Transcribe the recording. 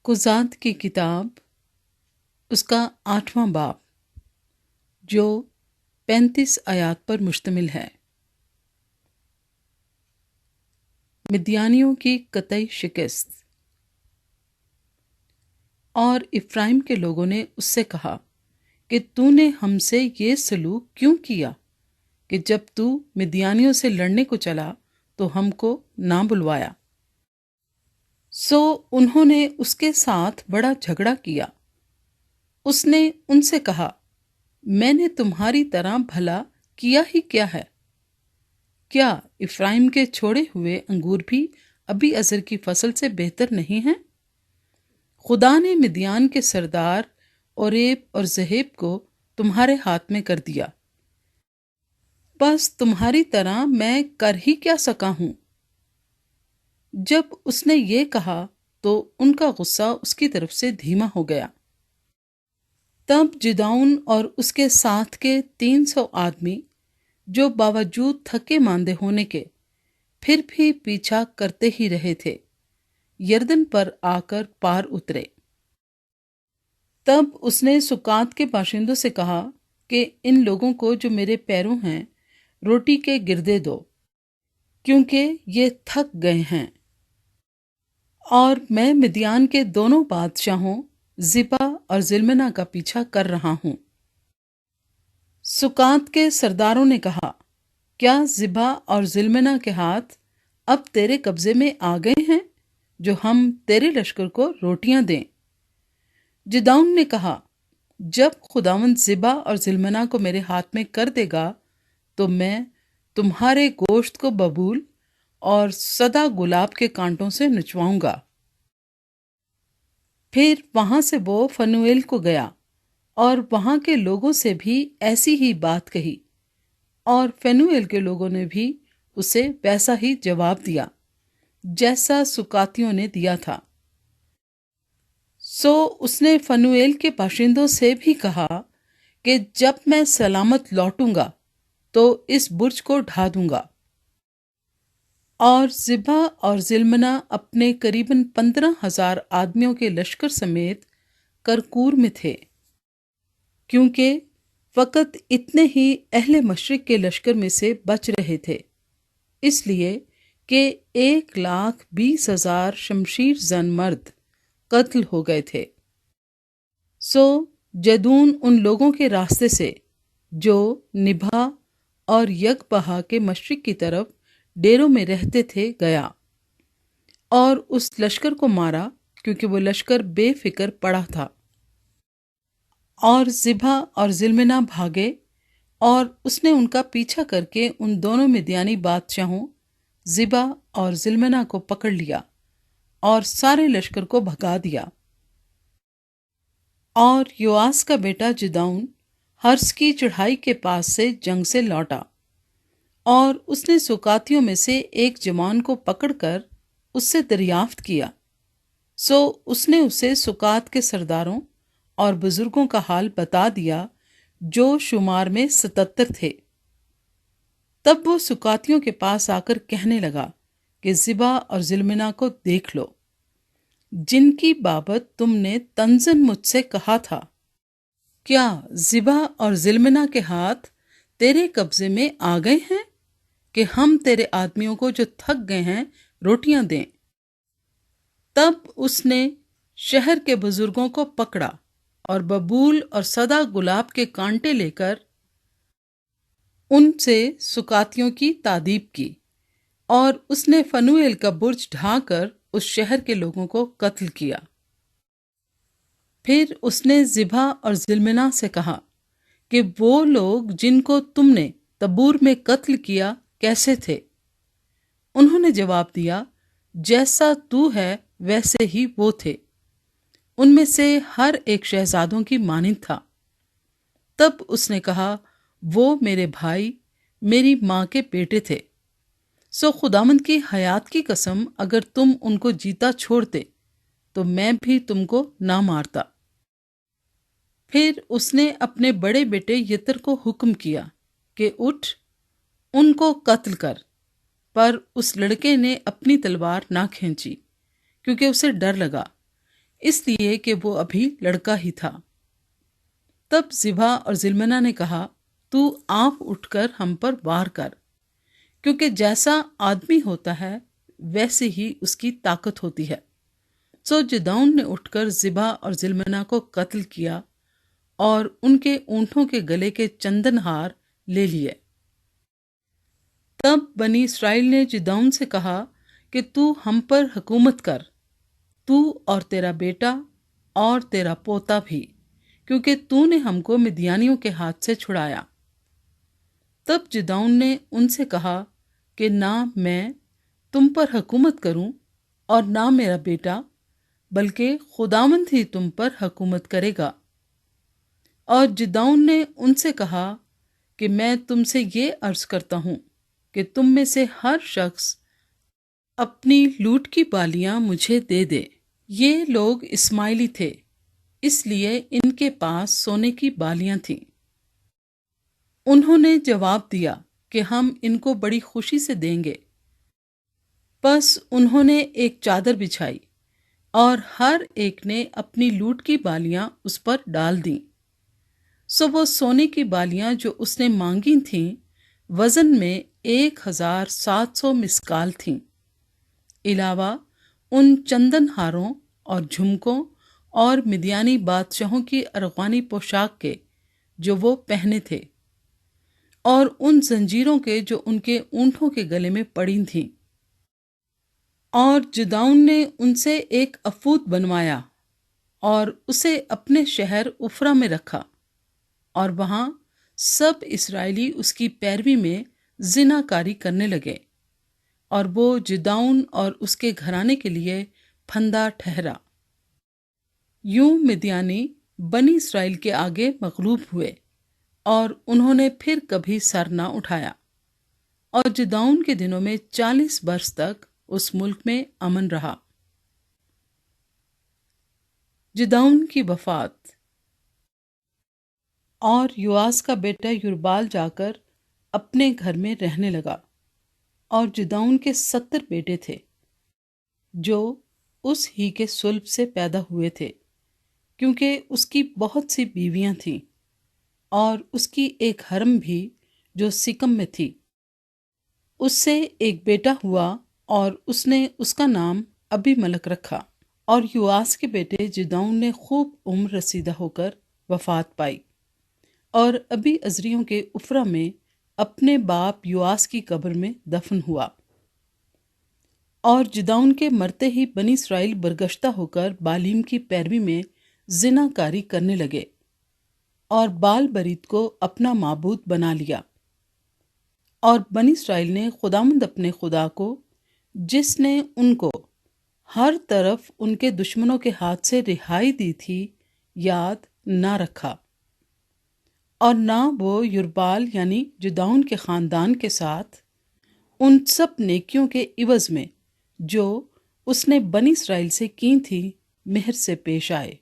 कुज़ात की किताब उसका 8वां बाब जो 35 आयात पर मुश्तमिल है। मिद्यानियों की कतई शिकस्त। और इफ्राइम के लोगों ने उससे कहा कि तूने हमसे ये सलूक क्यों किया कि जब तू मिद्यानियों से लड़ने को चला तो हमको ना बुलवाया। सो उन्होंने उसके साथ बड़ा झगड़ा किया। उसने उनसे कहा, मैंने तुम्हारी तरह भला किया ही क्या है? क्या इफ्राइम के छोड़े हुए अंगूर भी अभी अज़र की फसल से बेहतर नहीं हैं? खुदा ने मिद्यान के सरदार ओरेब और ज़हेब को तुम्हारे हाथ में कर दिया। बस तुम्हारी तरह मैं कर ही क्या सका हूं। जब उसने ये कहा तो उनका गुस्सा उसकी तरफ से धीमा हो गया। तब जिदाउन और उसके साथ के 300 आदमी, जो बावजूद थके मांदे होने के फिर भी पीछा करते ही रहे थे, यरदन पर आकर पार उतरे। तब उसने सुकात के बाशिंदों से कहा कि इन लोगों को जो मेरे पैरों हैं रोटी के गिरदे दो, क्योंकि ये थक गए हैं। और मैं मिद्यान के दोनों बादशाहों ज़िबा और ज़िल्मना का पीछा कर रहा हूं। सुकात के सरदारों ने कहा, क्या ज़िबा और ज़िल्मना के हाथ अब तेरे कब्जे में आ गए हैं जो हम तेरे लश्कर को रोटियां दें? जिदाउन ने कहा, जब खुदावंद ज़िबा और ज़िल्मना को मेरे हाथ में कर देगा तो मैं तुम्हारे गोश्त को बबूल और सदा गुलाब के कांटों से नचवाऊंगा। फिर वहां से वो फनुएल को गया और वहां के लोगों से भी ऐसी ही बात कही, और फनुएल के लोगों ने भी उसे वैसा ही जवाब दिया जैसा सुकातियों ने दिया था। सो उसने फनुएल के बाशिंदों से भी कहा कि जब मैं सलामत लौटूंगा तो इस बुर्ज को ढा दूंगा। और ज़िबा और ज़िल्मना अपने करीबन 15,000 आदमियों के लश्कर समेत करकूर में थे, क्योंकि फकत इतने ही अहले मशरिक के लश्कर में से बच रहे थे, इसलिए कि 1,20,000 शमशीर जन मर्द कत्ल हो गए थे। सो जदून उन लोगों के रास्ते से जो निभा और यकबहा के मशरिक की तरफ डेरों में रहते थे गया और उस लश्कर को मारा, क्योंकि वो लश्कर बेफिक्र पड़ा था। और ज़िबा और ज़िल्मना भागे और उसने उनका पीछा करके उन दोनों मिद्यानी बादशाहों ज़िबा और ज़िल्मना को पकड़ लिया और सारे लश्कर को भगा दिया। और योआस का बेटा जिदाउन हर्स की चढ़ाई के पास से जंग से लौटा, और उसने सुकातियों में से एक जवान को पकड़कर उससे दरियाफ्त किया। सो उसने उसे सुकात के सरदारों और बुजुर्गों का हाल बता दिया, जो शुमार में 77 थे। तब वो सुकातियों के पास आकर कहने लगा कि ज़िबा और ज़िल्मना को देख लो, जिनकी बाबत तुमने तंजन मुझसे कहा था। क्या ज़िबा और ज़िल्मना के हाथ तेरे कब्जे में आ गए हैं कि हम तेरे आदमियों को जो थक गए हैं रोटियां दें? तब उसने शहर के बुजुर्गों को पकड़ा और बबूल और सदा गुलाब के कांटे लेकर उनसे सुकातियों की तादीब की, और उसने फनुएल का बुर्ज ढाकर उस शहर के लोगों को कत्ल किया। फिर उसने ज़िबा और ज़िल्मना से कहा कि वो लोग जिनको तुमने तबूर में कत्ल किया कैसे थे? उन्होंने जवाब दिया, जैसा तू है वैसे ही वो थे। उनमें से हर एक शहजादों की मानिंद था। तब उसने कहा, वो मेरे भाई मेरी माँ के बेटे थे। सो खुदामंद की हयात की कसम, अगर तुम उनको जीता छोड़ते तो मैं भी तुमको ना मारता। फिर उसने अपने बड़े बेटे यतर को हुक्म किया कि उठ, उनको कत्ल कर। पर उस लड़के ने अपनी तलवार ना खींची, क्योंकि उसे डर लगा, اس لیے کہ وہ ابھی لڑکا ہی تھا۔ تب زبا اور زلمنا نے کہا، تو آپ اٹھ کر ہم پر وار کر، کیونکہ جیسا آدمی ہوتا ہے ویسے ہی اس کی طاقت ہوتی ہے۔ سو جدعون نے اٹھ کر زبا اور زلمنا کو قتل کیا اور ان کے اونٹوں کے گلے کے چندن ہار لے لیے۔ تب بنی اسرائیل نے جدعون سے کہا کہ تو ہم پر حکومت کر، تو اور تیرا بیٹا اور تیرا پوتا بھی، کیونکہ تو نے ہم کو مدیانیوں کے ہاتھ سے چھڑایا۔ تب جدعون نے ان سے کہا کہ نہ میں تم پر حکومت کروں اور نہ میرا بیٹا، بلکہ خداوند ہی تم پر حکومت کرے گا۔ اور جدعون نے ان سے کہا کہ میں تم سے یہ عرض کرتا ہوں کہ تم میں سے ہر شخص اپنی لوٹ کی بالیاں مجھے دے دے۔ یہ لوگ اسماعیلی تھے، اس لیے ان کے پاس سونے کی بالیاں تھیں۔ انہوں نے جواب دیا کہ ہم ان کو بڑی خوشی سے دیں گے۔ پس انہوں نے ایک چادر بچھائی اور ہر ایک نے اپنی لوٹ کی بالیاں اس پر ڈال دیں۔ سو وہ سونے کی بالیاں جو اس نے مانگی تھیں وزن میں 1700 مسکال تھیں، علاوہ ان چندن ہاروں اور جھمکوں اور مدیانی بادشاہوں کی ارغوانی پوشاک کے جو وہ پہنے تھے، اور ان زنجیروں کے جو ان کے اونٹوں کے گلے میں پڑی تھیں۔ اور جدعون نے ان سے ایک افود بنوایا اور اسے اپنے شہر افرا میں رکھا، اور وہاں سب اسرائیلی اس کی پیروی میں زنا کاری کرنے لگے، اور وہ جدعون اور اس کے گھرانے کے لیے پھندا ٹھہرا۔ یوں مدیانی بنی اسرائیل کے آگے مغلوب ہوئے، اور انہوں نے پھر کبھی سر نہ اٹھایا۔ اور جدعون کے دنوں میں 40 برس تک اس ملک میں امن رہا۔ جدعون کی وفات۔ اور یواس کا بیٹا یربال جا کر اپنے گھر میں رہنے لگا، اور جدعون کے 70 بیٹے تھے جو اس ہی کے صلب سے پیدا ہوئے تھے، کیونکہ اس کی بہت سی بیویاں تھیں، اور اس کی ایک حرم بھی جو سکم میں تھی۔ اس سے ایک بیٹا ہوا اور اس نے اس کا نام ابی ملک رکھا۔ اور یواس کے بیٹے جدعون نے خوب عمر رسیدہ ہو کر وفات پائی، اور ابی ازریوں کے افرا میں اپنے باپ یواس کی قبر میں دفن ہوا۔ اور جدعون کے مرتے ہی بنی اسرائیل برگشتہ ہو کر بالیم کی پیروی میں زنا کاری کرنے لگے، اور بال برید کو اپنا معبود بنا لیا۔ اور بنی اسرائیل نے خداوند اپنے خدا کو، جس نے ان کو ہر طرف ان کے دشمنوں کے ہاتھ سے رہائی دی تھی، یاد نہ رکھا، اور نہ وہ یربال یعنی جدعون کے خاندان کے ساتھ ان سب نیکیوں کے عوض میں جو اس نے بنی اسرائیل سے کی تھی مہر سے پیش آئے۔